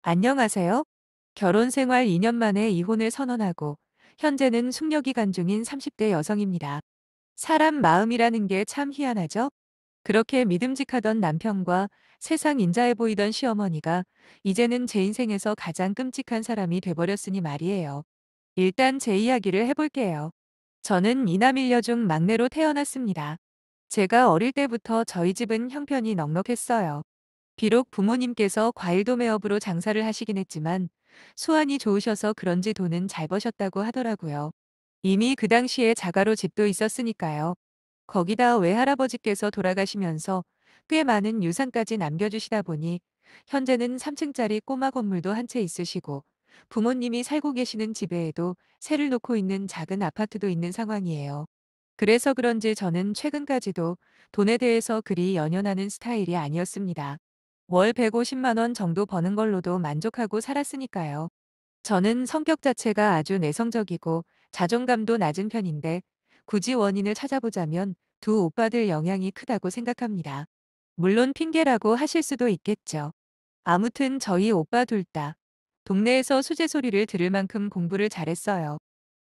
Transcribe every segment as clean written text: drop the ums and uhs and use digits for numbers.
안녕하세요. 결혼 생활 2년 만에 이혼을 선언하고 현재는 숙려기간 중인 30대 여성입니다. 사람 마음이라는 게 참 희한하죠? 그렇게 믿음직하던 남편과 세상 인자해 보이던 시어머니가 이제는 제 인생에서 가장 끔찍한 사람이 돼버렸으니 말이에요. 일단 제 이야기를 해볼게요. 저는 이남 일녀 중 막내로 태어났습니다. 제가 어릴 때부터 저희 집은 형편이 넉넉했어요. 비록 부모님께서 과일 도매업으로 장사를 하시긴 했지만 수완이 좋으셔서 그런지 돈은 잘 버셨다고 하더라고요. 이미 그 당시에 자가로 집도 있었으니까요. 거기다 외할아버지께서 돌아가시면서 꽤 많은 유산까지 남겨주시다 보니 현재는 3층짜리 꼬마 건물도 한 채 있으시고 부모님이 살고 계시는 집에도 세를 놓고 있는 작은 아파트도 있는 상황이에요. 그래서 그런지 저는 최근까지도 돈에 대해서 그리 연연하는 스타일이 아니었습니다. 월 150만 원 정도 버는 걸로도 만족하고 살았으니까요. 저는 성격 자체가 아주 내성적이고 자존감도 낮은 편인데 굳이 원인을 찾아보자면 두 오빠들 영향이 크다고 생각합니다. 물론 핑계라고 하실 수도 있겠죠. 아무튼 저희 오빠 둘 다 동네에서 수재 소리를 들을 만큼 공부를 잘했어요.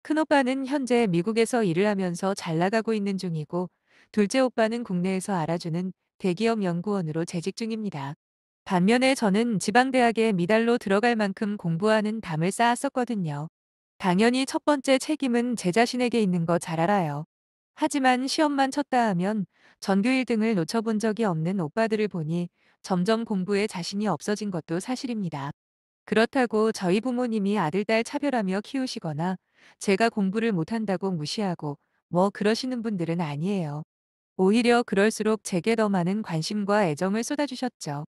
큰오빠는 현재 미국에서 일을 하면서 잘 나가고 있는 중이고 둘째 오빠는 국내에서 알아주는 대기업 연구원으로 재직 중입니다. 반면에 저는 지방대학에 미달로 들어갈 만큼 공부하는 담을 쌓았었거든요. 당연히 첫 번째 책임은 제 자신에게 있는 거 잘 알아요. 하지만 시험만 쳤다 하면 전교 1등을 놓쳐본 적이 없는 오빠들을 보니 점점 공부에 자신이 없어진 것도 사실입니다. 그렇다고 저희 부모님이 아들, 딸 차별하며 키우시거나 제가 공부를 못한다고 무시하고 뭐 그러시는 분들은 아니에요. 오히려 그럴수록 제게 더 많은 관심과 애정을 쏟아주셨죠.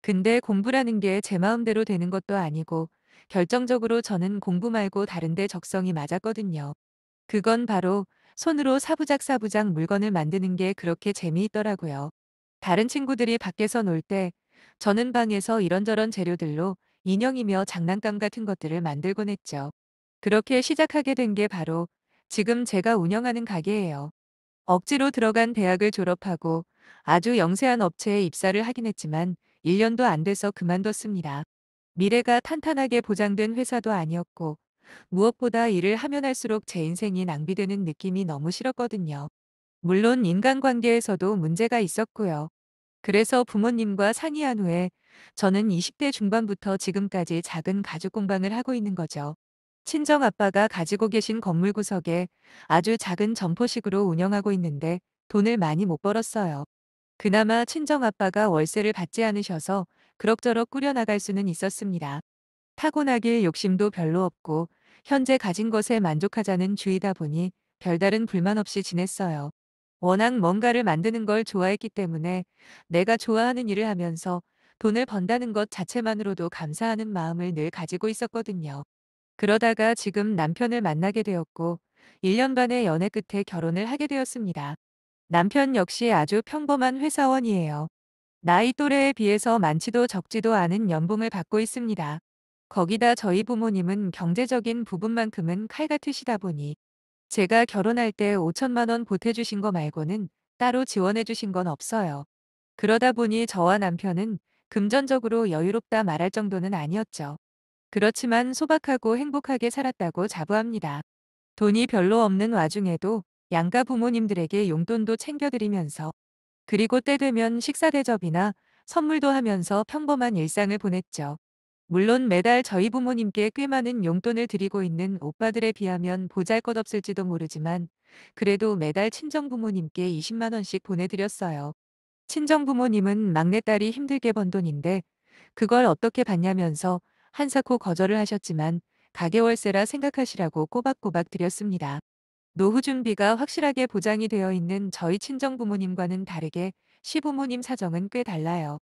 근데 공부라는 게 제 마음대로 되는 것도 아니고 결정적으로 저는 공부 말고 다른 데 적성이 맞았거든요. 그건 바로 손으로 사부작사부작 물건을 만드는 게 그렇게 재미있더라고요. 다른 친구들이 밖에서 놀 때 저는 방에서 이런저런 재료들로 인형이며 장난감 같은 것들을 만들곤 했죠. 그렇게 시작하게 된 게 바로 지금 제가 운영하는 가게예요. 억지로 들어간 대학을 졸업하고 아주 영세한 업체에 입사를 하긴 했지만 1년도 안 돼서 그만뒀습니다. 미래가 탄탄하게 보장된 회사도 아니었고 무엇보다 일을 하면 할수록 제 인생이 낭비되는 느낌이 너무 싫었거든요. 물론 인간관계에서도 문제가 있었고요. 그래서 부모님과 상의한 후에 저는 20대 중반부터 지금까지 작은 가죽 공방을 하고 있는 거죠. 친정 아빠가 가지고 계신 건물 구석에 아주 작은 점포식으로 운영하고 있는데 돈을 많이 못 벌었어요. 그나마 친정 아빠가 월세를 받지 않으셔서 그럭저럭 꾸려나갈 수는 있었습니다. 타고나길 욕심도 별로 없고 현재 가진 것에 만족하자는 주의다 보니 별다른 불만 없이 지냈어요. 워낙 뭔가를 만드는 걸 좋아했기 때문에 내가 좋아하는 일을 하면서 돈을 번다는 것 자체만으로도 감사하는 마음을 늘 가지고 있었거든요. 그러다가 지금 남편을 만나게 되었고 1년 반의 연애 끝에 결혼을 하게 되었습니다. 남편 역시 아주 평범한 회사원이에요. 나이 또래에 비해서 많지도 적지도 않은 연봉을 받고 있습니다. 거기다 저희 부모님은 경제적인 부분만큼은 칼같으시다 보니 제가 결혼할 때 5천만 원 보태주신 거 말고는 따로 지원해주신 건 없어요. 그러다 보니 저와 남편은 금전적으로 여유롭다 말할 정도는 아니었죠. 그렇지만 소박하고 행복하게 살았다고 자부합니다. 돈이 별로 없는 와중에도 양가 부모님들에게 용돈도 챙겨드리면서 그리고 때 되면 식사 대접이나 선물도 하면서 평범한 일상을 보냈죠. 물론 매달 저희 부모님께 꽤 많은 용돈을 드리고 있는 오빠들에 비하면 보잘것없을지도 모르지만 그래도 매달 친정 부모님께 20만 원씩 보내드렸어요. 친정 부모님은 막내딸이 힘들게 번 돈인데 그걸 어떻게 받냐면서 한사코 거절을 하셨지만 가계 월세라 생각하시라고 꼬박꼬박 드렸습니다. 노후 준비가 확실하게 보장이 되어 있는 저희 친정 부모님과는 다르게 시부모님 사정은 꽤 달라요.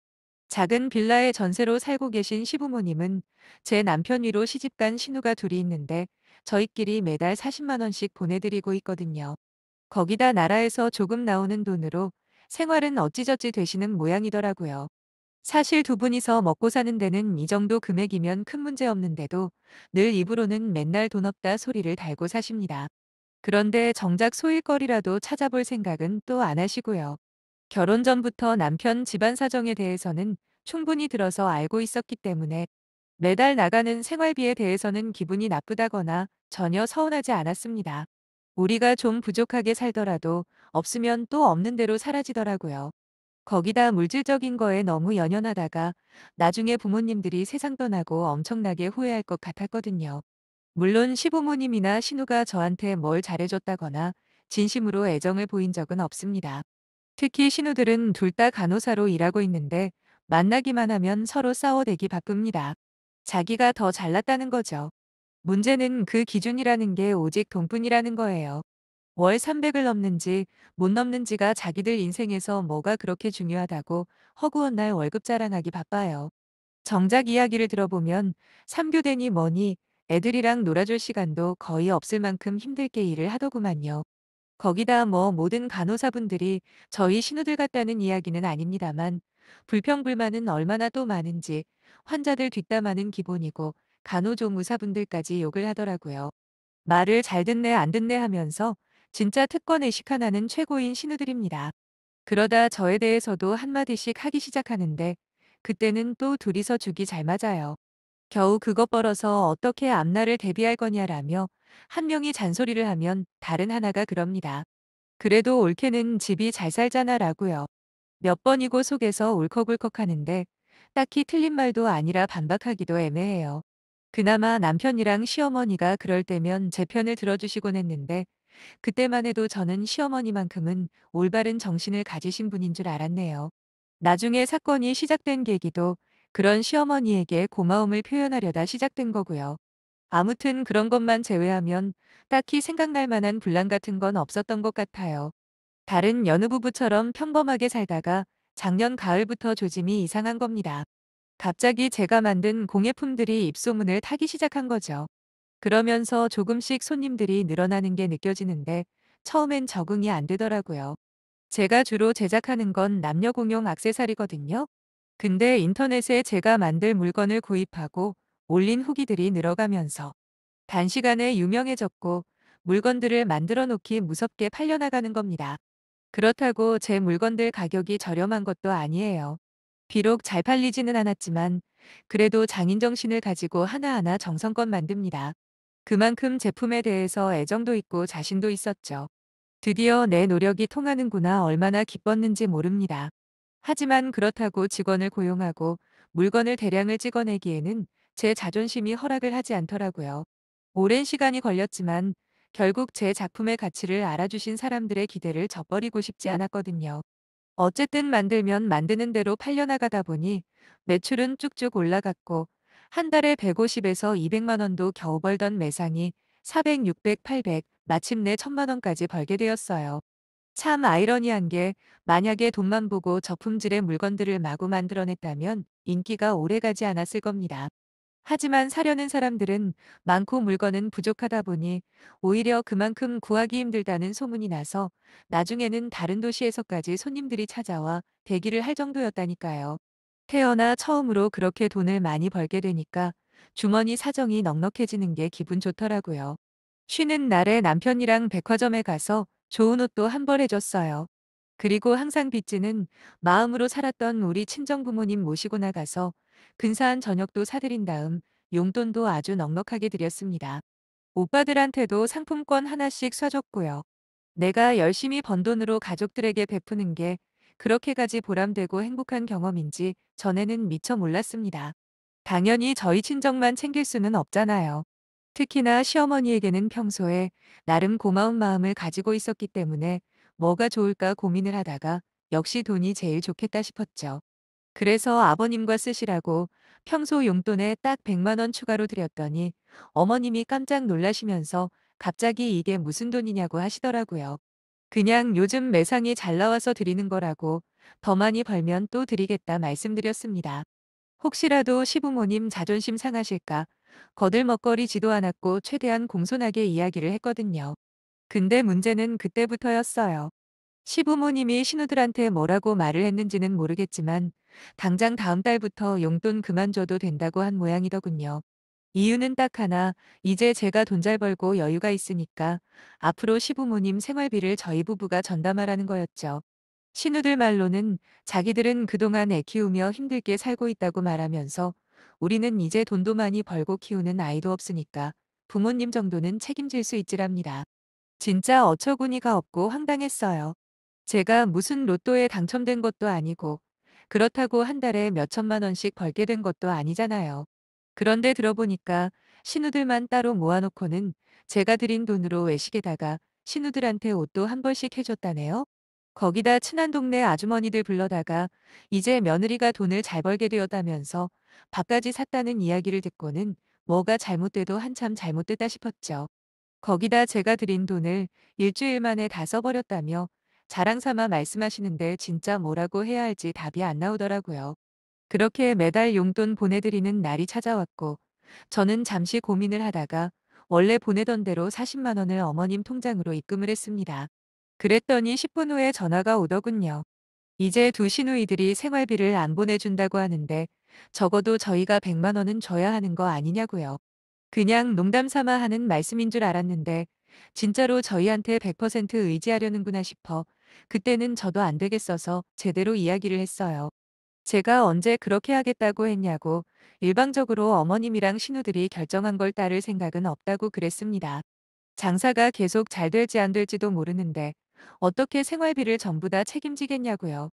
작은 빌라에 전세로 살고 계신 시부모님은 제 남편 위로 시집간 신우가 둘이 있는데 저희끼리 매달 40만 원씩 보내드리고 있거든요. 거기다 나라에서 조금 나오는 돈으로 생활은 어찌저찌 되시는 모양이더라고요. 사실 두 분이서 먹고 사는 데는 이 정도 금액이면 큰 문제 없는데도 늘 입으로는 맨날 돈 없다 소리를 달고 사십니다. 그런데 정작 소일거리라도 찾아볼 생각은 또 안 하시고요. 결혼 전부터 남편 집안 사정에 대해서는 충분히 들어서 알고 있었기 때문에 매달 나가는 생활비에 대해서는 기분이 나쁘다거나 전혀 서운하지 않았습니다. 우리가 좀 부족하게 살더라도 없으면 또 없는 대로 사라지더라고요. 거기다 물질적인 거에 너무 연연하다가 나중에 부모님들이 세상 떠나고 엄청나게 후회할 것 같았거든요. 물론 시부모님이나 신우가 저한테 뭘 잘해줬다거나 진심으로 애정을 보인 적은 없습니다. 특히 신우들은 둘 다 간호사로 일하고 있는데 만나기만 하면 서로 싸워대기 바쁩니다. 자기가 더 잘났다는 거죠. 문제는 그 기준이라는 게 오직 돈뿐이라는 거예요. 월 300을 넘는지 못 넘는지가 자기들 인생에서 뭐가 그렇게 중요하다고 허구한 날 월급 자랑하기 바빠요. 정작 이야기를 들어보면 3교대니 뭐니 애들이랑 놀아줄 시간도 거의 없을 만큼 힘들게 일을 하더구만요. 거기다 뭐 모든 간호사분들이 저희 신우들 같다는 이야기는 아닙니다만 불평불만은 얼마나 또 많은지 환자들 뒷담화는 기본이고 간호조무사분들까지 욕을 하더라고요. 말을 잘 듣네 안 듣네 하면서 진짜 특권 의식 하나는 최고인 신우들입니다. 그러다 저에 대해서도 한마디씩 하기 시작하는데 그때는 또 둘이서 죽이 잘 맞아요. 겨우 그것 벌어서 어떻게 앞날을 대비할 거냐라며 한 명이 잔소리를 하면 다른 하나가 그럽니다. 그래도 올케는 집이 잘 살잖아라고요. 몇 번이고 속에서 울컥울컥 하는데 딱히 틀린 말도 아니라 반박하기도 애매해요. 그나마 남편이랑 시어머니가 그럴 때면 제 편을 들어주시곤 했는데 그때만 해도 저는 시어머니만큼은 올바른 정신을 가지신 분인 줄 알았네요. 나중에 사건이 시작된 계기도 그런 시어머니에게 고마움을 표현하려다 시작된 거고요. 아무튼 그런 것만 제외하면 딱히 생각날 만한 분란 같은 건 없었던 것 같아요. 다른 여느 부부처럼 평범하게 살다가 작년 가을부터 조짐이 이상한 겁니다. 갑자기 제가 만든 공예품들이 입소문을 타기 시작한 거죠. 그러면서 조금씩 손님들이 늘어나는 게 느껴지는데 처음엔 적응이 안 되더라고요. 제가 주로 제작하는 건 남녀 공용 액세서리거든요. 근데 인터넷에 제가 만들 물건을 구입하고 올린 후기들이 늘어가면서 단시간에 유명해졌고 물건들을 만들어 놓기 무섭게 팔려나가는 겁니다. 그렇다고 제 물건들 가격이 저렴한 것도 아니에요. 비록 잘 팔리지는 않았지만 그래도 장인 정신을 가지고 하나하나 정성껏 만듭니다. 그만큼 제품에 대해서 애정도 있고 자신도 있었죠. 드디어 내 노력이 통하는구나 얼마나 기뻤는지 모릅니다. 하지만 그렇다고 직원을 고용하고 물건을 대량을 찍어내기에는 제 자존심이 허락을 하지 않더라고요. 오랜 시간이 걸렸지만 결국 제 작품의 가치를 알아주신 사람들의 기대를 저버리고 싶지 않았거든요. 어쨌든 만들면 만드는 대로 팔려나가다 보니 매출은 쭉쭉 올라갔고 한 달에 150에서 200만 원도 겨우 벌던 매상이 400, 600, 800, 마침내 1000만 원까지 벌게 되었어요. 참 아이러니한 게 만약에 돈만 보고 저품질의 물건들을 마구 만들어냈다면 인기가 오래가지 않았을 겁니다. 하지만 사려는 사람들은 많고 물건은 부족하다 보니 오히려 그만큼 구하기 힘들다는 소문이 나서 나중에는 다른 도시에서까지 손님들이 찾아와 대기를 할 정도였다니까요. 태어나 처음으로 그렇게 돈을 많이 벌게 되니까 주머니 사정이 넉넉해지는 게 기분 좋더라고요. 쉬는 날에 남편이랑 백화점에 가서 좋은 옷도 한 벌 해줬어요. 그리고 항상 빚지는 마음으로 살았던 우리 친정부모님 모시고 나가서 근사한 저녁도 사드린 다음 용돈도 아주 넉넉하게 드렸습니다. 오빠들한테도 상품권 하나씩 쏴줬고요. 내가 열심히 번 돈으로 가족들에게 베푸는 게 그렇게까지 보람되고 행복한 경험인지 전에는 미처 몰랐습니다. 당연히 저희 친정만 챙길 수는 없잖아요. 특히나 시어머니에게는 평소에 나름 고마운 마음을 가지고 있었기 때문에 뭐가 좋을까 고민을 하다가 역시 돈이 제일 좋겠다 싶었죠. 그래서 아버님과 쓰시라고 평소 용돈에 딱 100만 원 추가로 드렸더니 어머님이 깜짝 놀라시면서 갑자기 이게 무슨 돈이냐고 하시더라고요. 그냥 요즘 매상이 잘 나와서 드리는 거라고 더 많이 벌면 또 드리겠다 말씀드렸습니다. 혹시라도 시부모님 자존심 상하실까 거들먹거리지도 않았고 최대한 공손하게 이야기를 했거든요. 근데 문제는 그때부터였어요. 시부모님이 신우들한테 뭐라고 말을 했는지는 모르겠지만 당장 다음 달부터 용돈 그만 줘도 된다고 한 모양이더군요. 이유는 딱 하나, 이제 제가 돈 잘 벌고 여유가 있으니까 앞으로 시부모님 생활비를 저희 부부가 전담하라는 거였죠. 신우들 말로는 자기들은 그동안 애 키우며 힘들게 살고 있다고 말하면서 우리는 이제 돈도 많이 벌고 키우는 아이도 없으니까 부모님 정도는 책임질 수 있지랍니다. 진짜 어처구니가 없고 황당했어요. 제가 무슨 로또에 당첨된 것도 아니고 그렇다고 한 달에 몇 천만 원씩 벌게 된 것도 아니잖아요. 그런데 들어보니까 신우들만 따로 모아놓고는 제가 드린 돈으로 외식에다가 신우들한테 옷도 한 벌씩 해줬다네요. 거기다 친한 동네 아주머니들 불러다가 이제 며느리가 돈을 잘 벌게 되었다면서 밥까지 샀다는 이야기를 듣고는 뭐가 잘못돼도 한참 잘못됐다 싶었죠. 거기다 제가 드린 돈을 일주일 만에 다 써버렸다며 자랑 삼아 말씀하시는데 진짜 뭐라고 해야 할지 답이 안 나오더라고요. 그렇게 매달 용돈 보내드리는 날이 찾아왔고 저는 잠시 고민을 하다가 원래 보내던 대로 40만 원을 어머님 통장으로 입금을 했습니다. 그랬더니 10분 후에 전화가 오더군요. 이제 두 시누이들이 생활비를 안 보내준다고 하는데 적어도 저희가 100만 원은 줘야 하는 거 아니냐고요. 그냥 농담 삼아 하는 말씀인 줄 알았는데 진짜로 저희한테 100% 의지하려는구나 싶어 그때는 저도 안 되겠어서 제대로 이야기를 했어요. 제가 언제 그렇게 하겠다고 했냐고 일방적으로 어머님이랑 신우들이 결정한 걸 따를 생각은 없다고 그랬습니다. 장사가 계속 잘 될지 안 될지도 모르는데 어떻게 생활비를 전부 다 책임지겠냐고요.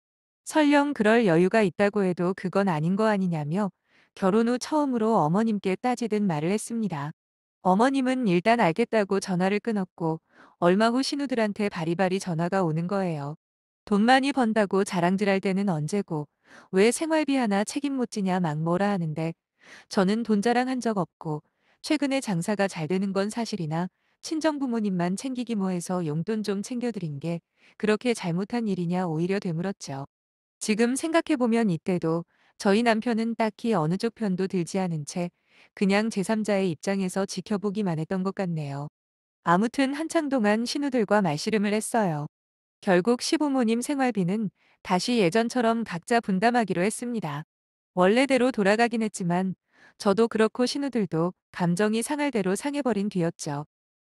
설령 그럴 여유가 있다고 해도 그건 아닌 거 아니냐며 결혼 후 처음으로 어머님께 따지듯 말을 했습니다. 어머님은 일단 알겠다고 전화를 끊었고 얼마 후 신우들한테 바리바리 전화가 오는 거예요. 돈 많이 번다고 자랑질할 때는 언제고 왜 생활비 하나 책임 못 지냐 막 뭐라 하는데 저는 돈 자랑한 적 없고 최근에 장사가 잘 되는 건 사실이나 친정 부모님만 챙기기 뭐해서 용돈 좀 챙겨드린 게 그렇게 잘못한 일이냐 오히려 되물었죠. 지금 생각해보면 이때도 저희 남편은 딱히 어느 쪽 편도 들지 않은 채 그냥 제3자의 입장에서 지켜보기만 했던 것 같네요. 아무튼 한창 동안 신우들과 말씨름을 했어요. 결국 시부모님 생활비는 다시 예전처럼 각자 분담하기로 했습니다. 원래대로 돌아가긴 했지만 저도 그렇고 신우들도 감정이 상할 대로 상해버린 뒤였죠.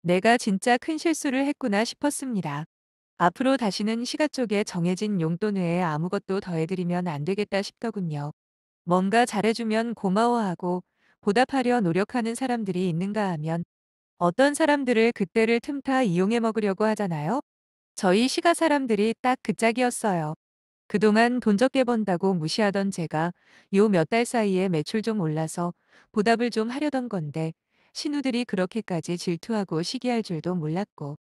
내가 진짜 큰 실수를 했구나 싶었습니다. 앞으로 다시는 시가 쪽에 정해진 용돈 외에 아무것도 더해드리면 안 되겠다 싶더군요. 뭔가 잘해주면 고마워하고 보답하려 노력하는 사람들이 있는가 하면 어떤 사람들을 그때를 틈타 이용해 먹으려고 하잖아요. 저희 시가 사람들이 딱 그 짝이었어요. 그동안 돈 적게 번다고 무시하던 제가 요 몇 달 사이에 매출 좀 올라서 보답을 좀 하려던 건데 신우들이 그렇게까지 질투하고 시기할 줄도 몰랐고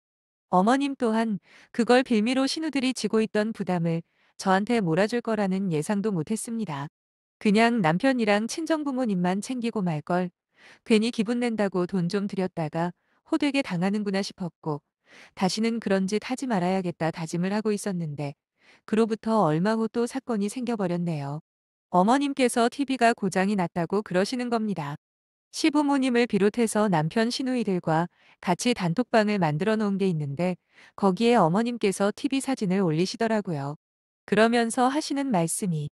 어머님 또한 그걸 빌미로 신우들이 지고 있던 부담을 저한테 몰아줄 거라는 예상도 못했습니다. 그냥 남편이랑 친정부모님만 챙기고 말 걸 괜히 기분 낸다고 돈 좀 들였다가 호되게 당하는구나 싶었고 다시는 그런 짓 하지 말아야겠다 다짐을 하고 있었는데 그로부터 얼마 후 또 사건이 생겨버렸네요. 어머님께서 TV가 고장이 났다고 그러시는 겁니다. 시부모님을 비롯해서 남편 시누이들과 같이 단톡방을 만들어 놓은 게 있는데 거기에 어머님께서 TV 사진을 올리시더라고요. 그러면서 하시는 말씀이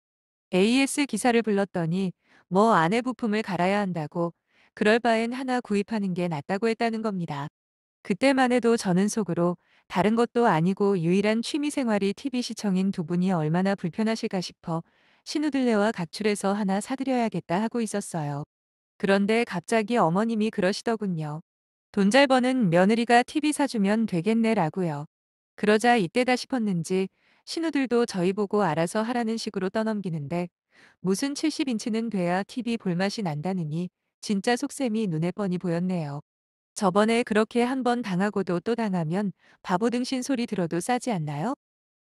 AS 기사를 불렀더니 뭐 안에 부품을 갈아야 한다고 그럴 바엔 하나 구입하는 게 낫다고 했다는 겁니다. 그때만 해도 저는 속으로 다른 것도 아니고 유일한 취미생활이 TV 시청인 두 분이 얼마나 불편하실까 싶어 신우들네와 각출해서 하나 사드려야겠다 하고 있었어요. 그런데 갑자기 어머님이 그러시더군요. 돈 잘 버는 며느리가 TV 사주면 되겠네라고요. 그러자 이때다 싶었는지 신우들도 저희 보고 알아서 하라는 식으로 떠넘기는데 무슨 70인치는 돼야 TV 볼맛이 난다느니 진짜 속셈이 눈에 뻔히 보였네요. 저번에 그렇게 한 번 당하고도 또 당하면 바보 등신 소리 들어도 싸지 않나요?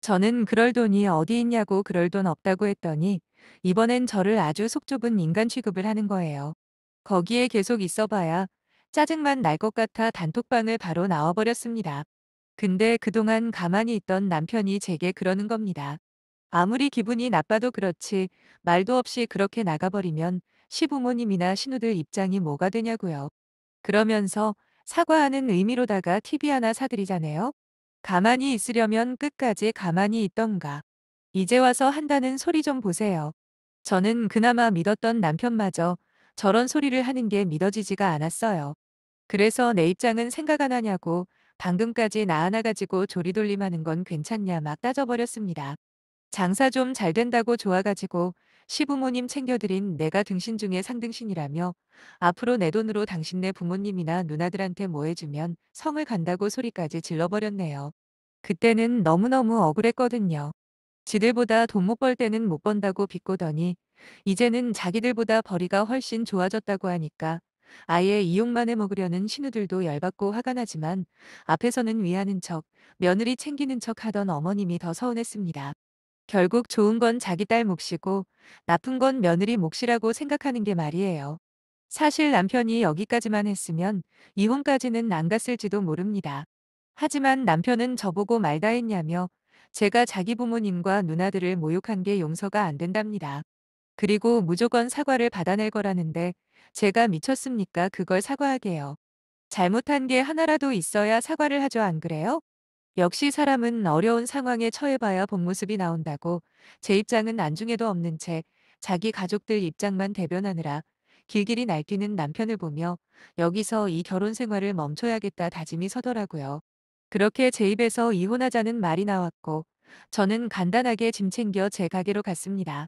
저는 그럴 돈이 어디 있냐고 그럴 돈 없다고 했더니 이번엔 저를 아주 속 좁은 인간 취급을 하는 거예요. 거기에 계속 있어봐야 짜증만 날 것 같아 단톡방을 바로 나와버렸습니다. 근데 그동안 가만히 있던 남편이 제게 그러는 겁니다. 아무리 기분이 나빠도 그렇지 말도 없이 그렇게 나가버리면 시부모님이나 신우들 입장이 뭐가 되냐고요. 그러면서 사과하는 의미로다가 TV 하나 사드리자네요. 가만히 있으려면 끝까지 가만히 있던가. 이제 와서 한다는 소리 좀 보세요. 저는 그나마 믿었던 남편마저 저런 소리를 하는 게 믿어지지가 않았어요. 그래서 내 입장은 생각 안 하냐고 방금까지 나 하나 가지고 조리돌림하는 건 괜찮냐 막 따져버렸습니다. 장사 좀 잘 된다고 좋아가지고 시부모님 챙겨드린 내가 등신 중에 상등신이라며 앞으로 내 돈으로 당신네 부모님이나 누나들한테 뭐 해주면 성을 간다고 소리까지 질러버렸네요. 그때는 너무너무 억울했거든요. 지들보다 돈 못 벌 때는 못 번다고 비꼬더니 이제는 자기들보다 벌이가 훨씬 좋아졌다고 하니까 아예 이용만 해먹으려는 신우들도 열받고 화가 나지만 앞에서는 위하는 척, 며느리 챙기는 척 하던 어머님이 더 서운했습니다. 결국 좋은 건 자기 딸 몫이고 나쁜 건 며느리 몫이라고 생각하는 게 말이에요. 사실 남편이 여기까지만 했으면 이혼까지는 안 갔을지도 모릅니다. 하지만 남편은 저보고 말다 했냐며 제가 자기 부모님과 누나들을 모욕한 게 용서가 안 된답니다. 그리고 무조건 사과를 받아낼 거라는데 제가 미쳤습니까? 그걸 사과하게요. 잘못한 게 하나라도 있어야 사과를 하죠, 안 그래요? 역시 사람은 어려운 상황에 처해봐야 본 모습이 나온다고 제 입장은 안중에도 없는 채 자기 가족들 입장만 대변하느라 길길이 날뛰는 남편을 보며 여기서 이 결혼 생활을 멈춰야겠다 다짐이 서더라고요. 그렇게 제 입에서 이혼하자는 말이 나왔고 저는 간단하게 짐 챙겨 제 가게로 갔습니다.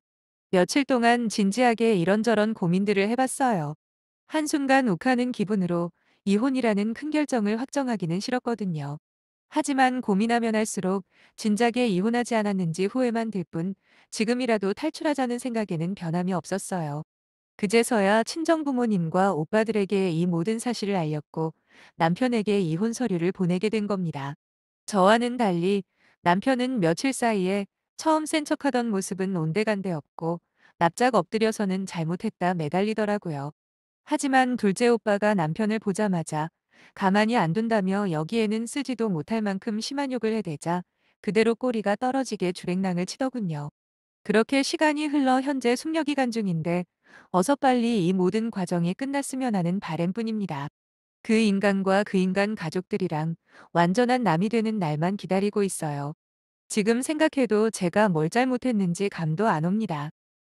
며칠 동안 진지하게 이런저런 고민들을 해봤어요. 한순간 욱하는 기분으로 이혼이라는 큰 결정을 확정하기는 싫었거든요. 하지만 고민하면 할수록 진작에 이혼하지 않았는지 후회만 들 뿐 지금이라도 탈출하자는 생각에는 변함이 없었어요. 그제서야 친정부모님과 오빠들에게 이 모든 사실을 알렸고 남편에게 이혼 서류를 보내게 된 겁니다. 저와는 달리 남편은 며칠 사이에 처음 센 척하던 모습은 온데간데 없고 납작 엎드려서는 잘못했다 매달리더라고요. 하지만 둘째 오빠가 남편을 보자마자 가만히 안 둔다며 여기에는 쓰지도 못할 만큼 심한 욕을 해대자 그대로 꼬리가 떨어지게 주랭랑을 치더군요. 그렇게 시간이 흘러 현재 숙려기간 중인데 어서 빨리 이 모든 과정이 끝났으면 하는 바램뿐입니다. 그 인간과 그 인간 가족들이랑 완전한 남이 되는 날만 기다리고 있어요. 지금 생각해도 제가 뭘 잘못했는지 감도 안 옵니다.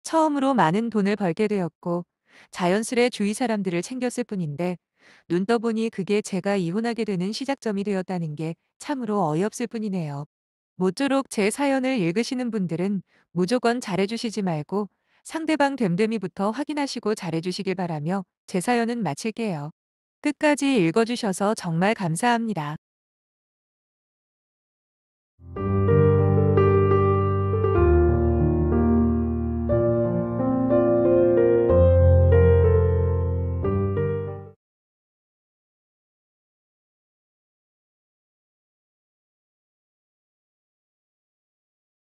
처음으로 많은 돈을 벌게 되었고 자연스레 주위 사람들을 챙겼을 뿐인데 눈 떠보니 그게 제가 이혼하게 되는 시작점이 되었다는 게 참으로 어이없을 뿐이네요. 모쪼록 제 사연을 읽으시는 분들은 무조건 잘해주시지 말고 상대방 됨됨이부터 확인하시고 잘해주시길 바라며 제 사연은 마칠게요. 끝까지 읽어주셔서 정말 감사합니다.